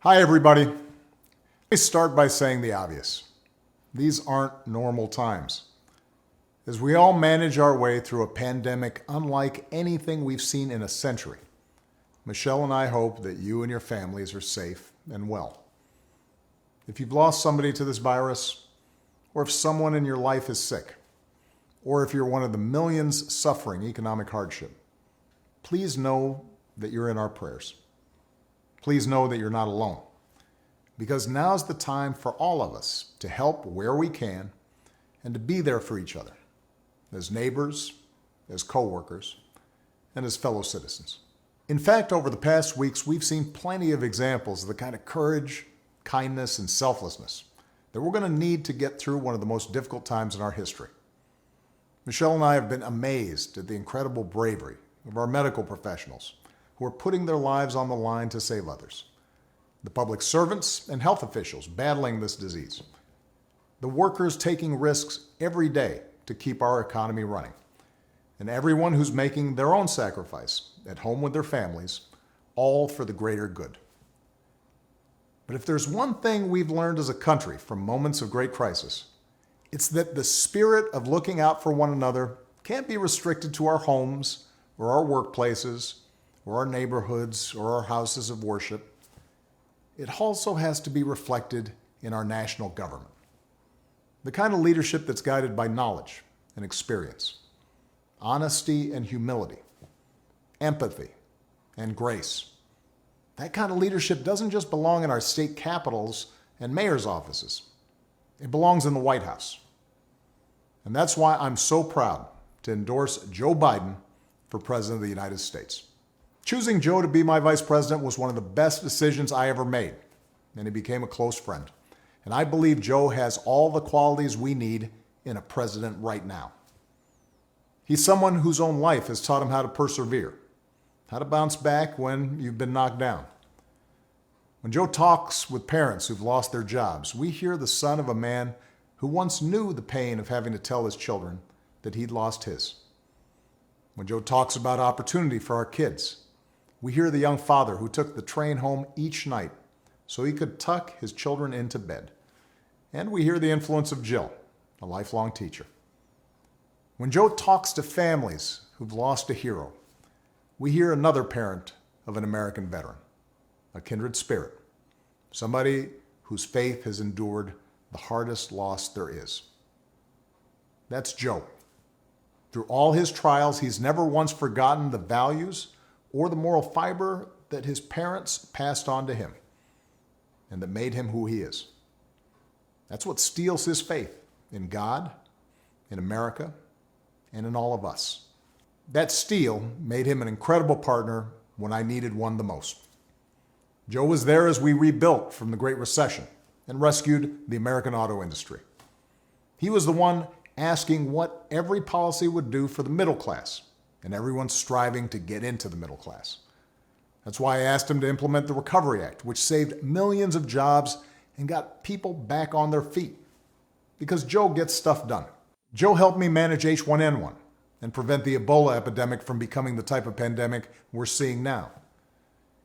Hi, everybody. Let me start by saying the obvious. These aren't normal times. As we all manage our way through a pandemic unlike anything we've seen in a century, Michelle and I hope that you and your families are safe and well. If you've lost somebody to this virus, or if someone in your life is sick, or if you're one of the millions suffering economic hardship, please know that you're in our prayers. Please know that you're not alone, because now's the time for all of us to help where we can and to be there for each other, as neighbors, as co-workers, and as fellow citizens. In fact, over the past weeks, we've seen plenty of examples of the kind of courage, kindness, and selflessness that we're going to need to get through one of the most difficult times in our history. Michelle and I have been amazed at the incredible bravery of our medical professionals who are putting their lives on the line to save others. The public servants and health officials battling this disease. The workers taking risks every day to keep our economy running. And everyone who's making their own sacrifice at home with their families, all for the greater good. But if there's one thing we've learned as a country from moments of great crisis, it's that the spirit of looking out for one another can't be restricted to our homes or our workplaces or our neighborhoods or our houses of worship. It also has to be reflected in our national government. The kind of leadership that's guided by knowledge and experience, honesty and humility, empathy and grace. That kind of leadership doesn't just belong in our state capitals and mayor's offices. It belongs in the White House. And that's why I'm so proud to endorse Joe Biden for President of the United States. Choosing Joe to be my vice president was one of the best decisions I ever made, and he became a close friend. And I believe Joe has all the qualities we need in a president right now. He's someone whose own life has taught him how to persevere, how to bounce back when you've been knocked down. When Joe talks with parents who've lost their jobs, we hear the son of a man who once knew the pain of having to tell his children that he'd lost his. When Joe talks about opportunity for our kids, we hear the young father who took the train home each night so he could tuck his children into bed. And we hear the influence of Jill, a lifelong teacher. When Joe talks to families who've lost a hero, we hear another parent of an American veteran, a kindred spirit, somebody whose faith has endured the hardest loss there is. That's Joe. Through all his trials, he's never once forgotten the values or the moral fiber that his parents passed on to him and that made him who he is. That's what steels his faith in God, in America, and in all of us. That steel made him an incredible partner when I needed one the most. Joe was there as we rebuilt from the Great Recession and rescued the American auto industry. He was the one asking what every policy would do for the middle class, and everyone's striving to get into the middle class. That's why I asked him to implement the Recovery Act, which saved millions of jobs and got people back on their feet. Because Joe gets stuff done. Joe helped me manage H1N1 and prevent the Ebola epidemic from becoming the type of pandemic we're seeing now.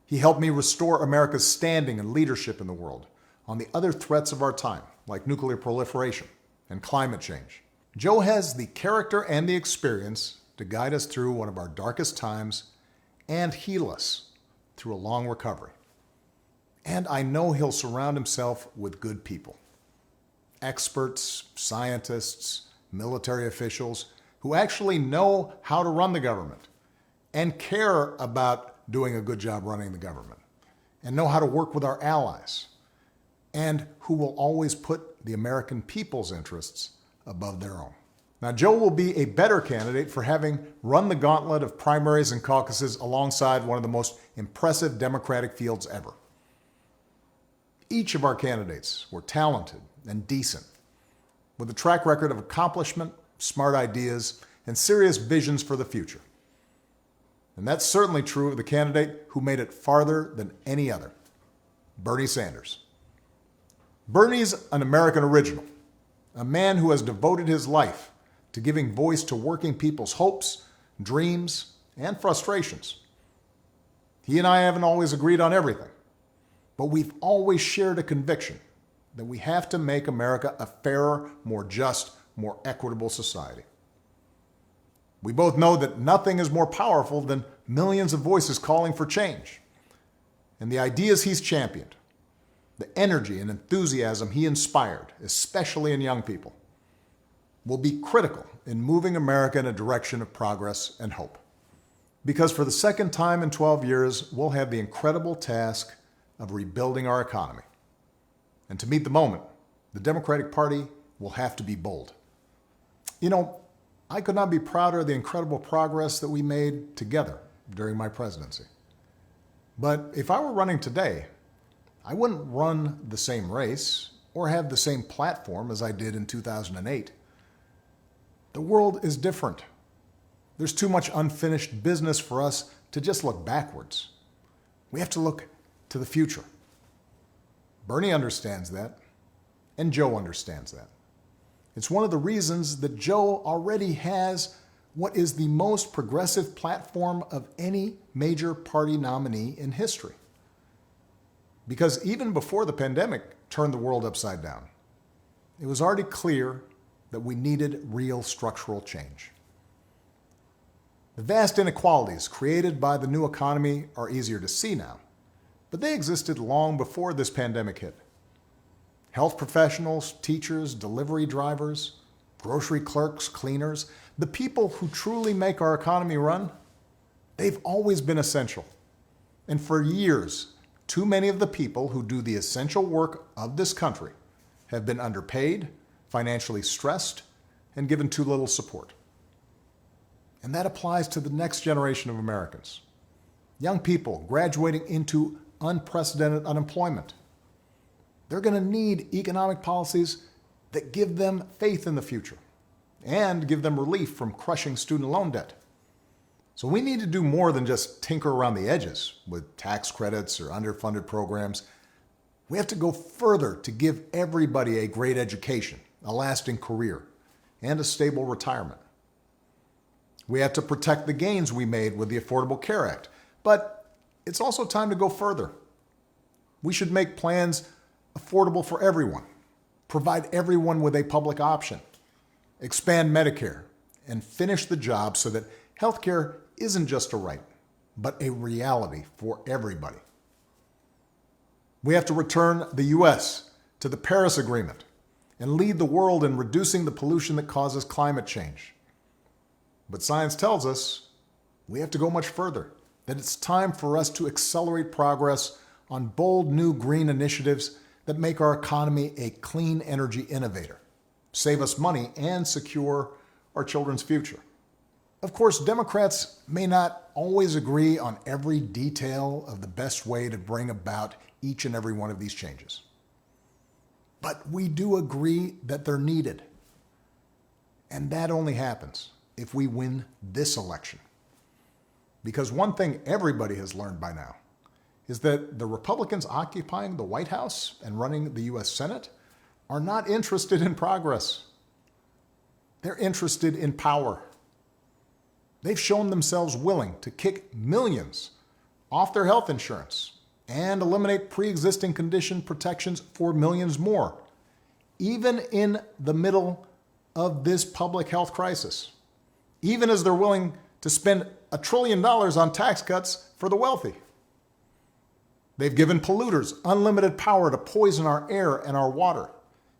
He helped me restore America's standing and leadership in the world on the other threats of our time, like nuclear proliferation and climate change. Joe has the character and the experience to guide us through one of our darkest times and heal us through a long recovery. And I know he'll surround himself with good people. Experts, scientists, military officials who actually know how to run the government and care about doing a good job running the government and know how to work with our allies and who will always put the American people's interests above their own. Now, Joe will be a better candidate for having run the gauntlet of primaries and caucuses alongside one of the most impressive Democratic fields ever. Each of our candidates were talented and decent, with a track record of accomplishment, smart ideas, and serious visions for the future. And that's certainly true of the candidate who made it farther than any other, Bernie Sanders. Bernie's an American original, a man who has devoted his life to giving voice to working people's hopes, dreams, and frustrations. He and I haven't always agreed on everything, but we've always shared a conviction that we have to make America a fairer, more just, more equitable society. We both know that nothing is more powerful than millions of voices calling for change. And the ideas he's championed, the energy and enthusiasm he inspired, especially in young people, will be critical in moving America in a direction of progress and hope. Because for the second time in 12 years, we'll have the incredible task of rebuilding our economy. And to meet the moment, the Democratic Party will have to be bold. You know, I could not be prouder of the incredible progress that we made together during my presidency. But if I were running today, I wouldn't run the same race or have the same platform as I did in 2008. The world is different. There's too much unfinished business for us to just look backwards. We have to look to the future. Bernie understands that, and Joe understands that. It's one of the reasons that Joe already has what is the most progressive platform of any major party nominee in history. Because even before the pandemic turned the world upside down, it was already clear that we needed real structural change. The vast inequalities created by the new economy are easier to see now, but they existed long before this pandemic hit. Health professionals, teachers, delivery drivers, grocery clerks, cleaners, the people who truly make our economy run, they've always been essential. And for years, too many of the people who do the essential work of this country have been underpaid, financially stressed, and given too little support. And that applies to the next generation of Americans. Young people graduating into unprecedented unemployment. They're going to need economic policies that give them faith in the future and give them relief from crushing student loan debt. So we need to do more than just tinker around the edges with tax credits or underfunded programs. We have to go further to give everybody a great education, a lasting career, and a stable retirement. We have to protect the gains we made with the Affordable Care Act, but it's also time to go further. We should make plans affordable for everyone, provide everyone with a public option, expand Medicare, and finish the job so that healthcare isn't just a right, but a reality for everybody. We have to return the U.S. to the Paris Agreement and lead the world in reducing the pollution that causes climate change. But science tells us we have to go much further, that it's time for us to accelerate progress on bold new green initiatives that make our economy a clean energy innovator, save us money, and secure our children's future. Of course, Democrats may not always agree on every detail of the best way to bring about each and every one of these changes. But we do agree that they're needed. And that only happens if we win this election. Because one thing everybody has learned by now is that the Republicans occupying the White House and running the U.S. Senate are not interested in progress. They're interested in power. They've shown themselves willing to kick millions off their health insurance and eliminate pre-existing condition protections for millions more, even in the middle of this public health crisis, even as they're willing to spend $1 trillion on tax cuts for the wealthy. They've given polluters unlimited power to poison our air and our water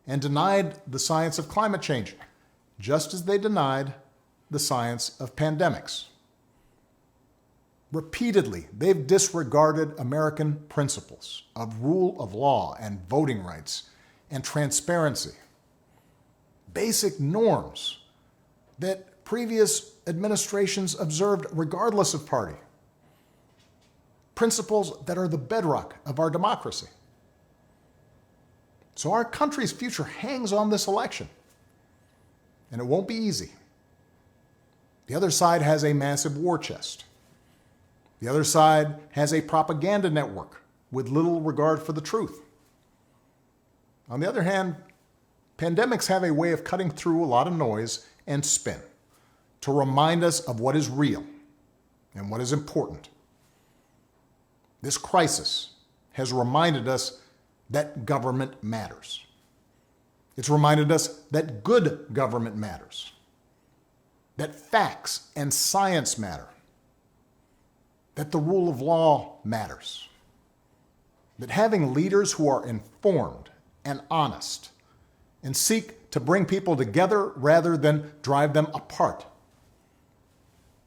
and denied the science of climate change, just as they denied the science of pandemics. Repeatedly, they've disregarded American principles of rule of law and voting rights and transparency, basic norms that previous administrations observed regardless of party, principles that are the bedrock of our democracy. So our country's future hangs on this election, and it won't be easy. The other side has a massive war chest. The other side has a propaganda network with little regard for the truth. On the other hand, pandemics have a way of cutting through a lot of noise and spin to remind us of what is real and what is important. This crisis has reminded us that government matters. It's reminded us that good government matters, that facts and science matter, that the rule of law matters, that having leaders who are informed and honest and seek to bring people together rather than drive them apart,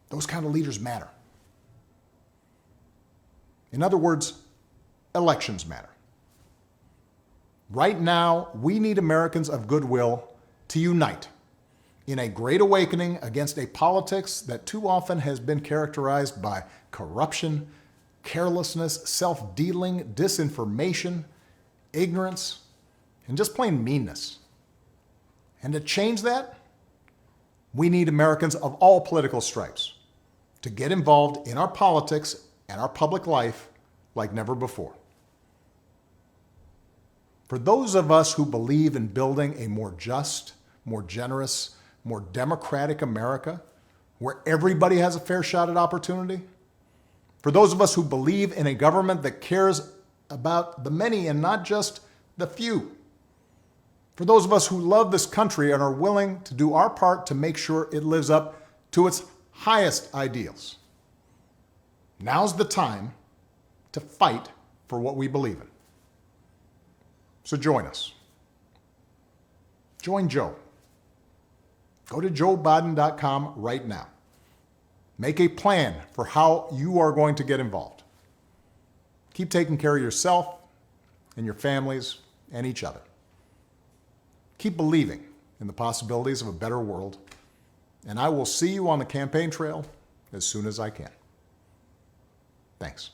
those kind of leaders matter. In other words, elections matter. Right now, we need Americans of goodwill to unite in a great awakening against a politics that too often has been characterized by corruption, carelessness, self-dealing, disinformation, ignorance, and just plain meanness. And to change that, we need Americans of all political stripes to get involved in our politics and our public life like never before. For those of us who believe in building a more just, more generous, more democratic America, where everybody has a fair shot at opportunity, for those of us who believe in a government that cares about the many and not just the few, for those of us who love this country and are willing to do our part to make sure it lives up to its highest ideals, now's the time to fight for what we believe in. So join us. Join Joe. Go to joebiden.com right now. Make a plan for how you are going to get involved. Keep taking care of yourself and your families and each other. Keep believing in the possibilities of a better world, and I will see you on the campaign trail as soon as I can. Thanks.